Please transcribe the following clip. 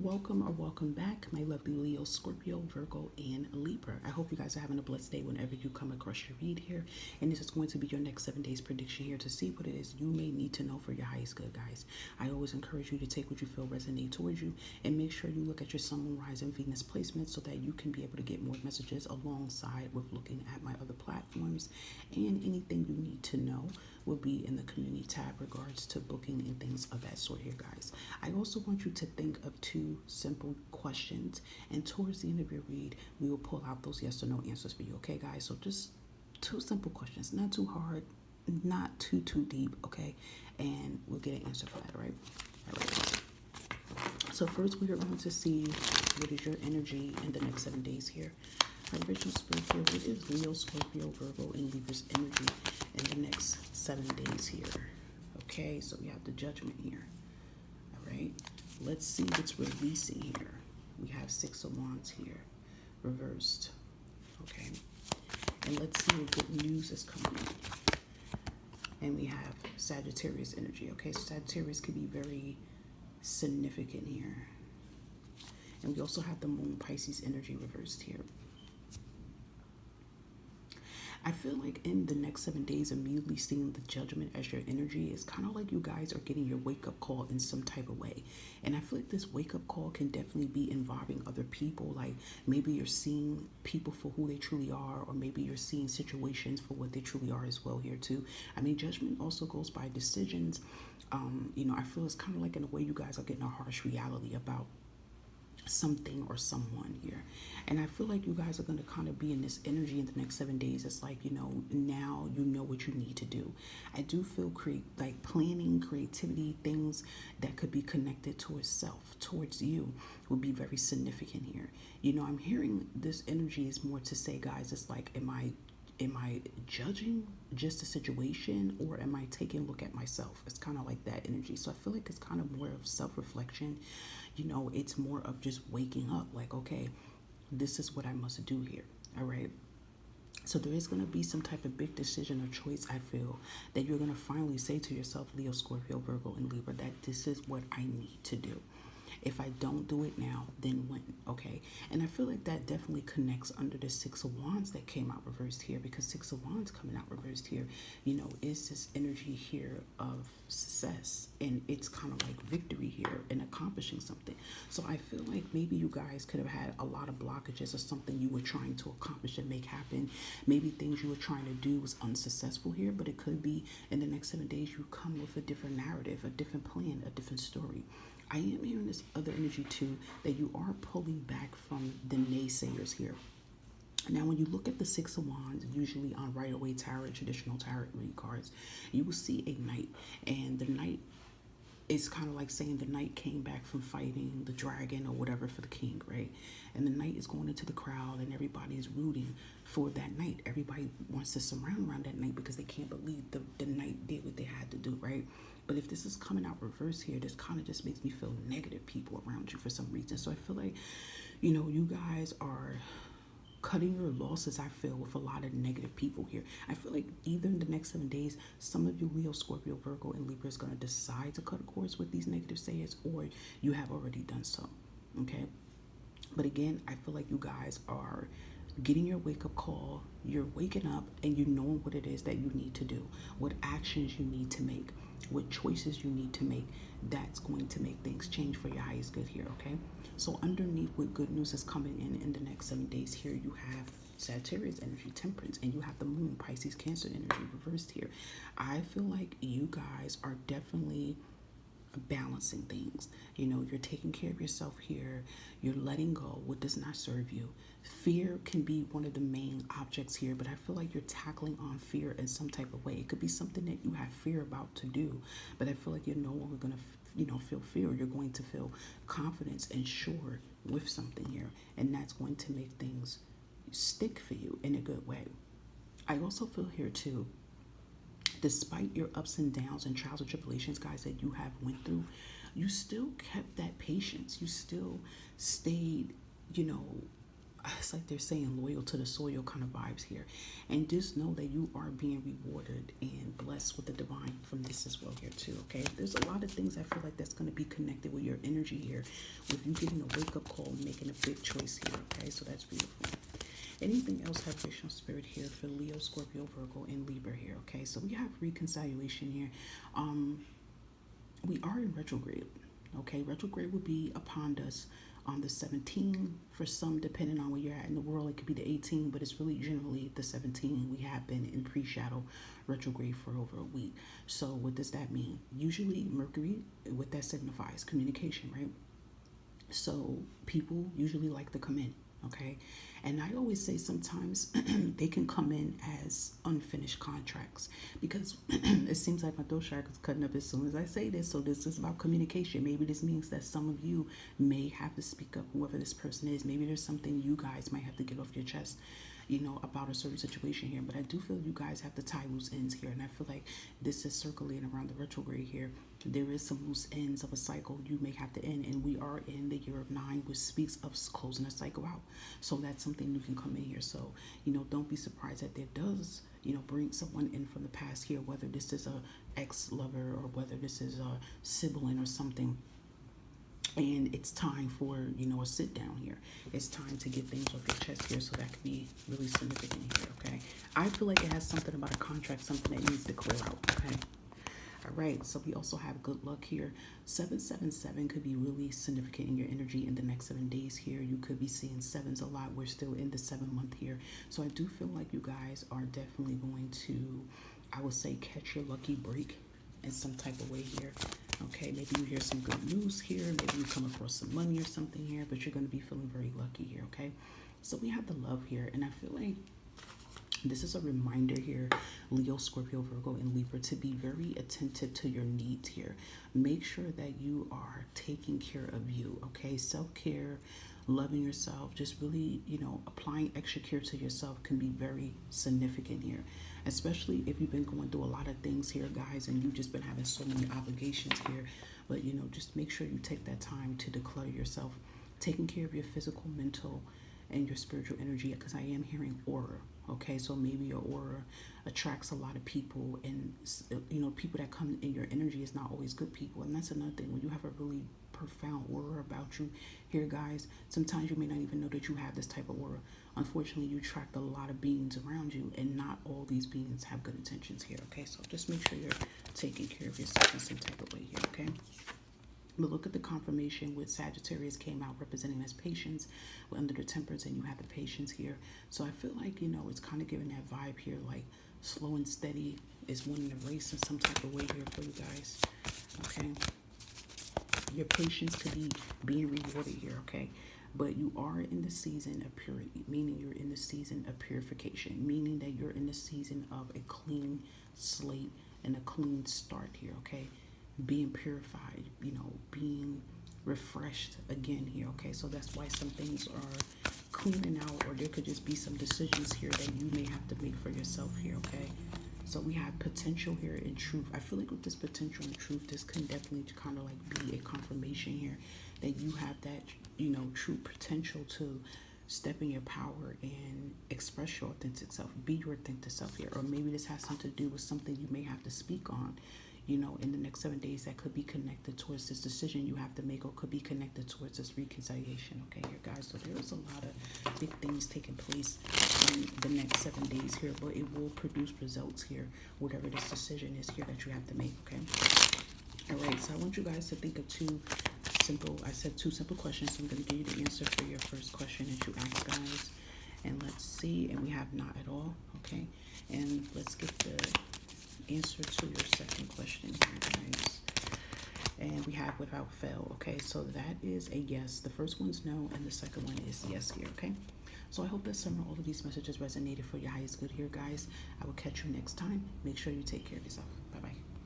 Welcome or welcome back, my lovely Leo, Scorpio, Virgo, and Libra. I hope you guys are having a blessed day whenever you come across your read here. And this is going to be your next 7 days prediction here to see what it is you may need to know for your highest good, guys. I always encourage you to take what you feel resonate towards you and make sure you look at your Sun, Moon, Rising, Venus placement so that you can be able to get more messages alongside with looking at my other platforms. And anything you need to know will be in the community tab regards to booking and things of that sort here, guys. I also want you to think of two simple questions, and towards the end of your read we will pull out those yes or no answers for you, okay, guys? So just two simple questions, not too hard, not too deep, okay? And we'll get an answer for that. All right. So first we are going to see what is your energy in the next 7 days here. My original spirit here, what is Leo, Scorpio, Virgo, and Libra's energy in the next 7 days here? Okay, so we have the Judgment here. All right, let's see what's releasing here. We have Six of Wands here, reversed. Okay, and let's see what good news is coming in. And we have Sagittarius energy. Okay, so Sagittarius could be very significant here. And we also have the Moon, Pisces energy reversed here. I feel like in the next 7 days, immediately seeing the Judgment as your energy is kind of like you guys are getting your wake-up call in some type of way. And I feel like this wake-up call can definitely be involving other people. Like maybe you're seeing people for who they truly are, or maybe you're seeing situations for what they truly are as well here too. I mean, Judgment also goes by decisions. I feel it's kind of like in a way you guys are getting a harsh reality about something or someone here. And I feel like you guys are going to kind of be in this energy in the next 7 days. It's like, now you know what you need to do. I do feel like planning, creativity, things that could be connected towards self, towards you, would be very significant here. I'm hearing this energy is more to say, guys, it's like, am I judging just a situation, or am I taking a look at myself? It's kind of like that energy. So I feel like it's kind of more of self-reflection. It's more of just waking up like, okay, this is what I must do here. All right. So there is going to be some type of big decision or choice, I feel, that you're going to finally say to yourself, Leo, Scorpio, Virgo, and Libra, that this is what I need to do. If I don't do it now, then when? Okay. And I feel like that definitely connects under the Six of Wands that came out reversed here, because Six of Wands coming out reversed here, is this energy here of success, and it's kind of like victory here and accomplishing something. So I feel like maybe you guys could have had a lot of blockages or something you were trying to accomplish and make happen. Maybe things you were trying to do was unsuccessful here, but it could be in the next 7 days you come with a different narrative, a different plan, a different story. I am hearing this other energy too, that you are pulling back from the naysayers here. Now, when you look at the Six of Wands, usually on Rider-Waite Tarot, traditional tarot read cards, you will see a knight. And the knight is kind of like saying the knight came back from fighting the dragon or whatever for the king, right? And the knight is going into the crowd, and everybody is rooting for that knight. Everybody wants to surround around that knight because they can't believe the knight did what they had to do, right? But if this is coming out reverse here, this kind of just makes me feel negative people around you for some reason. So I feel like, you guys are cutting your losses, I feel, with a lot of negative people here. I feel like either in the next 7 days, some of you Leo, Scorpio, Virgo, and Libra is going to decide to cut cords with these negative sayers, or you have already done so, okay? But again, I feel like you guys are getting your wake-up call. You're waking up and you know what it is that you need to do, what actions you need to make, what choices you need to make. That's going to make things change for your highest good here, okay? So underneath what good news is coming in the next 7 days here, you have Sagittarius energy, Temperance, and you have the Moon, Pisces, Cancer energy reversed here. I feel like you guys are definitely balancing things. You're taking care of yourself here. You're letting go what does not serve you. Fear can be one of the main objects here, but I feel like you're tackling on fear in some type of way. It could be something that you have fear about to do, but I feel like you're no longer going to feel fear. You're going to feel confidence and sure with something here, and that's going to make things stick for you in a good way. I also feel here too, despite your ups and downs and trials and tribulations, guys, that you have went through, you still kept that patience. You still stayed, it's like they're saying loyal to the soil kind of vibes here. And just know that you are being rewarded and blessed with the divine from this as well here too, okay? There's a lot of things I feel like that's going to be connected with your energy here, with you getting a wake-up call and making a big choice here, okay? So that's beautiful. Anything else vibrational spirit here for Leo, Scorpio, Virgo, and Libra here, okay? So we have reconciliation here. We are in retrograde, okay? Retrograde will be upon us on the 17th. For some, depending on where you're at in the world, it could be the 18th, but it's really generally the 17th. We have been in pre-shadow retrograde for over a week. So what does that mean? Usually Mercury, what that signifies, communication, right? So people usually like to come in, okay? And I always say sometimes they can come in as unfinished contracts, because it seems like my throat chakra is cutting up as soon as I say this. So this is about communication. Maybe this means that some of you may have to speak up, whoever this person is. Maybe there's something you guys might have to get off your chest, you know, about a certain situation here. But I do feel you guys have to tie loose ends here. And I feel like this is circulating around the retrograde here. There is some loose ends of a cycle you may have to end. And we are in the year of 9, which speaks of closing a cycle out. So that's something new can come in here. So, you know, don't be surprised that there does, you know, bring someone in from the past here, whether this is a ex-lover or whether this is a sibling or something. And it's time for, you know, a sit down here. It's time to get things off your chest here. So that could be really significant here, okay? I feel like it has something about a contract, something that needs to clear out, okay? All right, so we also have good luck here. 777 could be really significant in your energy in the next 7 days here. You could be seeing sevens a lot. We're still in the 7-month here. So I do feel like you guys are definitely going to, I would say, catch your lucky break in some type of way here. Okay, maybe you hear some good news here. Maybe you come across some money or something here, but you're going to be feeling very lucky here, okay? So we have the love here, and I feel like this is a reminder here, Leo, Scorpio, Virgo, and Libra, to be very attentive to your needs here. Make sure that you are taking care of you, okay? Self-care, loving yourself, just really, you know, applying extra care to yourself can be very significant here, especially if you've been going through a lot of things here, guys, and you've just been having so many obligations here. But, you know, just make sure you take that time to declutter yourself, taking care of your physical, mental, and your spiritual energy, because I am hearing aura. Okay, so maybe your aura attracts a lot of people, and, you know, people that come in your energy is not always good people. And that's another thing. When you have a really profound aura about you here, guys, sometimes you may not even know that you have this type of aura. Unfortunately, you attract a lot of beings around you, and not all these beings have good intentions here. Okay, so just make sure you're taking care of yourself in some type of way here, okay? But look at the confirmation with Sagittarius came out representing as patience under the Temperance, and you have the patience here. So I feel like, you know, it's kind of giving that vibe here, like slow and steady is winning the race in some type of way here for you guys, okay? Your patience could be being rewarded here, okay? But you are in the season of purity, meaning you're in the season of purification, meaning that you're in the season of a clean slate and a clean start here, okay? Being purified, you know, being refreshed again here, okay? So that's why some things are cleaning out, or there could just be some decisions here that you may have to make for yourself here, okay? So we have potential here and truth. I feel like with this potential and truth, this can definitely kind of like be a confirmation here that you have that, you know, true potential to step in your power and express your authentic self, be your authentic self here. Or maybe this has something to do with something you may have to speak on, you know, in the next 7 days, that could be connected towards this decision you have to make, or could be connected towards this reconciliation, okay, here, guys. So there is a lot of big things taking place in the next 7 days here, but it will produce results here, whatever this decision is here that you have to make, okay? All right, so I want you guys to think of two simple questions. So I'm going to give you the answer for your first question that you asked, guys. And let's see, and we have not at all, okay? And let's get the answer to your second question here, guys. And we have without fail, okay? So that is a yes. The first one's no, and the second one is yes here, okay? So I hope that some or all of these messages resonated for your highest good here, guys. I will catch you next time. Make sure you take care of yourself. Bye-bye.